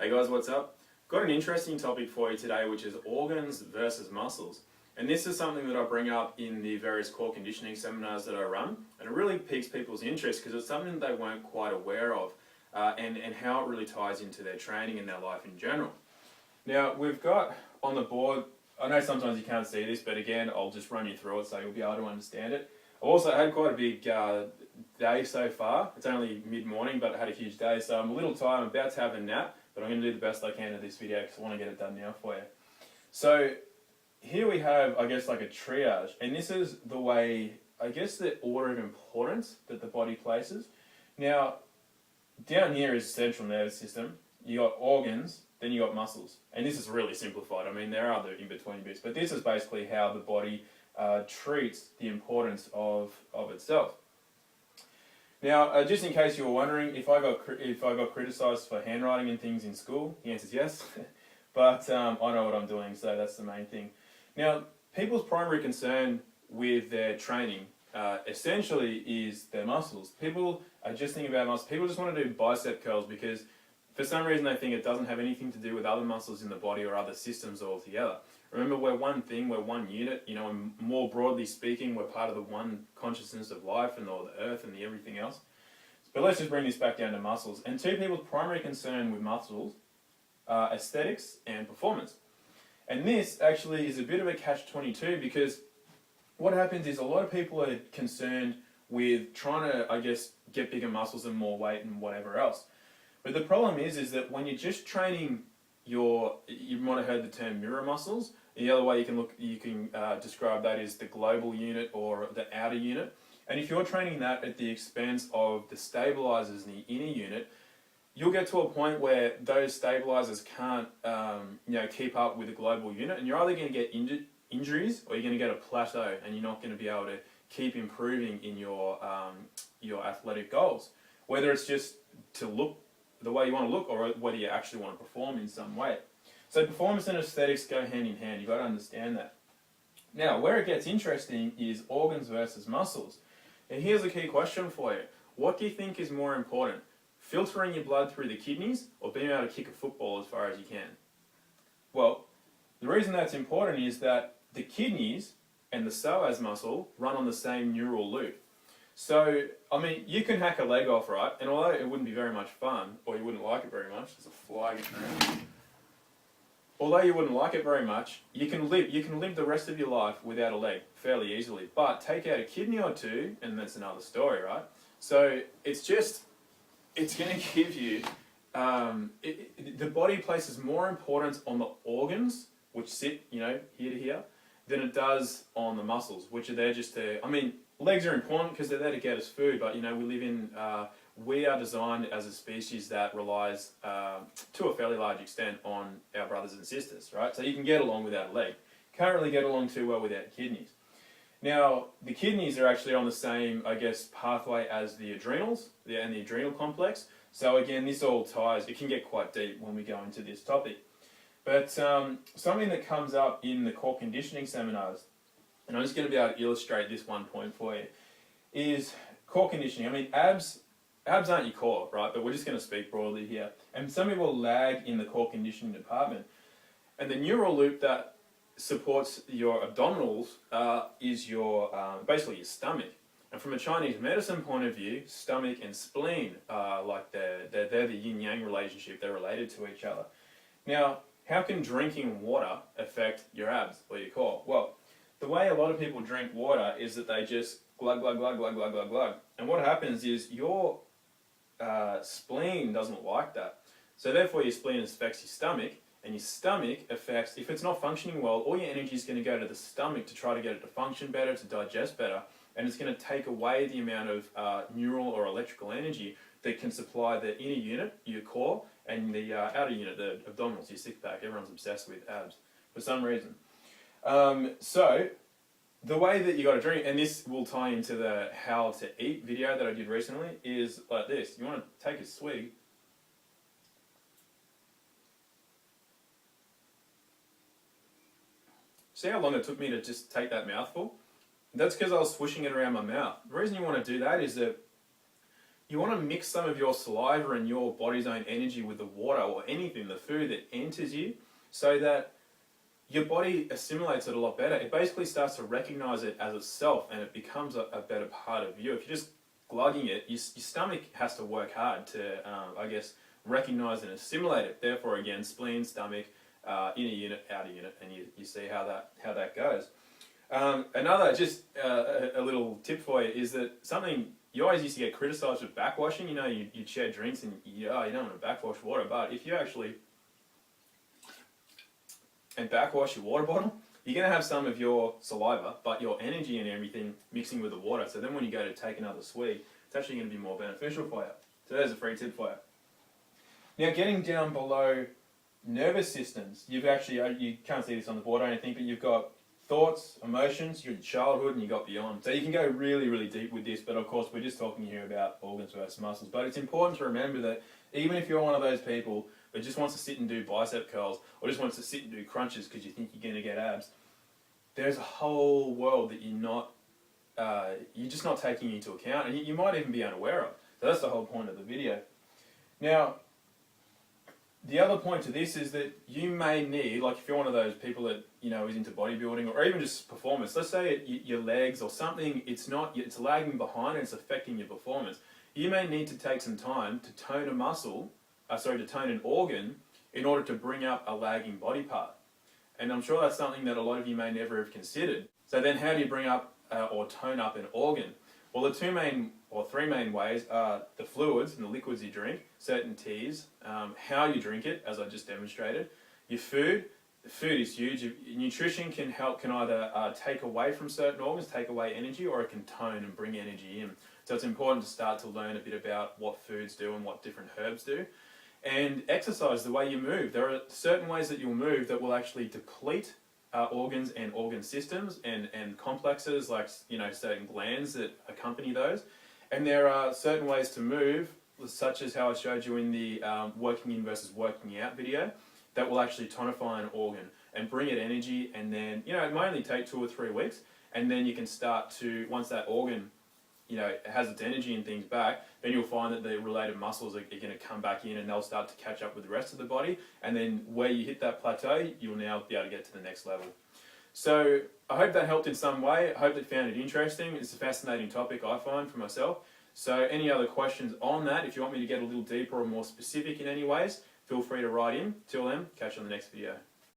Hey guys, what's up? Got an interesting topic for you today, which is organs versus muscles. And this is something that I bring up in the various core conditioning seminars that I run, and it really piques people's interest because it's something that they weren't quite aware of, and how it really ties into their training and their life in general. Now, we've got on the board, I know sometimes you can't see this, but again, I'll just run you through it so you'll be able to understand it. I've also had quite a big day so far. It's only mid-morning, but I had a huge day, so I'm a little tired. I'm about to have a nap, but I'm going to do the best I can in this video because I want to get it done now for you. So here we have, I guess, like a triage, and this is the way, I guess, the order of importance that the body places. Now, down here is central nervous system. You got organs, then you got muscles, and this is really simplified. I mean, there are other in-between bits, but this is basically how the body treats the importance of itself. Now, just in case you were wondering, if I got criticised for handwriting and things in school, the answer is yes. But I know what I'm doing, so that's the main thing. Now, people's primary concern with their training essentially is their muscles. People are just thinking about muscles. People just want to do bicep curls because for some reason they think it doesn't have anything to do with other muscles in the body or other systems altogether. Remember, we're one thing, we're one unit, and more broadly speaking, we're part of the one consciousness of life and all the earth and the everything else. But let's just bring this back down to muscles. And two people's primary concern with muscles are aesthetics and performance. And this actually is a bit of a catch-22 because what happens is a lot of people are concerned with trying to, I guess, get bigger muscles and more weight and whatever else. But the problem is that when you're just training you might have heard the term mirror muscles. The other way you can describe that is the global unit or the outer unit. And if you're training that at the expense of the stabilizers in the inner unit, you'll get to a point where those stabilizers can't keep up with the global unit, and you're either going to get injuries or you're going to get a plateau, and you're not going to be able to keep improving in your athletic goals. Whether it's just to look the way you want to look or whether you actually want to perform in some way. So performance and aesthetics go hand in hand. You've got to understand that. Now, where it gets interesting is organs versus muscles. And here's a key question for you. What do you think is more important? Filtering your blood through the kidneys or being able to kick a football as far as you can? Well, the reason that's important is that the kidneys and the psoas muscle run on the same neural loop. So, I mean, you can hack a leg off, right? And although it wouldn't be very much fun, or you wouldn't like it very much, there's a fly getting around. Although you wouldn't like it very much, you can live the rest of your life without a leg fairly easily. But take out a kidney or two, and that's another story, right? So it's going to give you, the body places more importance on the organs, which sit, here to here, than it does on the muscles, which are there just to, legs are important because they're there to get us food, but we are designed as a species that relies to a fairly large extent on our brothers and sisters, right? So you can get along without a leg. Can't really get along too well without kidneys. Now, the kidneys are actually on the same, I guess, pathway as the adrenals and the adrenal complex. So again, this all ties, it can get quite deep when we go into this topic. But something that comes up in the core conditioning seminars, and I'm just going to be able to illustrate this one point for you, is core conditioning. Abs aren't your core, right? But we're just going to speak broadly here. And some people lag in the core conditioning department. And the neural loop that supports your abdominals is your basically your stomach. And from a Chinese medicine point of view, stomach and spleen are like they're the yin-yang relationship. They're related to each other. Now, how can drinking water affect your abs or your core? Well, the way a lot of people drink water is that they just glug, glug, glug, glug, glug, glug, glug. And what happens is your spleen doesn't like that. So therefore your spleen affects your stomach, and your stomach affects, if it's not functioning well, all your energy is going to go to the stomach to try to get it to function better, to digest better, and it's going to take away the amount of neural or electrical energy that can supply the inner unit, your core, and the outer unit, the abdominals, your six-pack. Everyone's obsessed with abs for some reason. So the way that you got to drink, and this will tie into the how to eat video that I did recently, is like this. You want to take a swig. See how long it took me to just take that mouthful? That's because I was swishing it around my mouth. The reason you want to do that is that you want to mix some of your saliva and your body's own energy with the water or anything, the food that enters you, so that your body assimilates it a lot better. It basically starts to recognize it as itself, and it becomes a better part of you. If you're just glugging it, your stomach has to work hard to, I guess, recognize and assimilate it. Therefore, again, spleen, stomach, inner unit, outer unit, and you see how that goes. Another, just a little tip for you is that something you always used to get criticised with backwashing. You know, you'd share drinks and you don't want to backwash water, but if you actually backwash your water bottle, you're going to have some of your saliva, but your energy and everything mixing with the water. So then when you go to take another swig, it's actually going to be more beneficial for you. So there's a free tip for you. Now, getting down below nervous systems, you can't see this on the board or anything, but you've got thoughts, emotions, your childhood, and you've got beyond. So you can go really, really deep with this, but of course we're just talking here about organs versus muscles. But it's important to remember that even if you're one of those people that just wants to sit and do bicep curls, or just wants to sit and do crunches because you think you're going to get abs, there's a whole world that you're just not taking into account, and you might even be unaware of. So that's the whole point of the video. Now, the other point to this is that you may need, like if you're one of those people that is into bodybuilding or even just performance, let's say your legs or something, it's lagging behind and it's affecting your performance. You may need to take some time to tone to tone an organ in order to bring up a lagging body part. And I'm sure that's something that a lot of you may never have considered. So then how do you bring up or tone up an organ? Well, the three main ways are the fluids and the liquids you drink, certain teas, how you drink it, as I just demonstrated, your food. The food is huge. Nutrition can either take away from certain organs, take away energy, or it can tone and bring energy in. So it's important to start to learn a bit about what foods do and what different herbs do. And exercise, the way you move. There are certain ways that you'll move that will actually deplete organs and organ systems and complexes, like certain glands that accompany those. And there are certain ways to move, such as how I showed you in the working in versus working out video, that will actually tonify an organ and bring it energy. And then it may only take 2 or 3 weeks, and then you can start to, once that organ it has its energy and things back, then you'll find that the related muscles are going to come back in and they'll start to catch up with the rest of the body. And then where you hit that plateau, you'll now be able to get to the next level. So I hope that helped in some way. I hope that you found it interesting. It's a fascinating topic, I find, for myself. So any other questions on that, if you want me to get a little deeper or more specific in any ways, feel free to write in. Till then, catch you on the next video.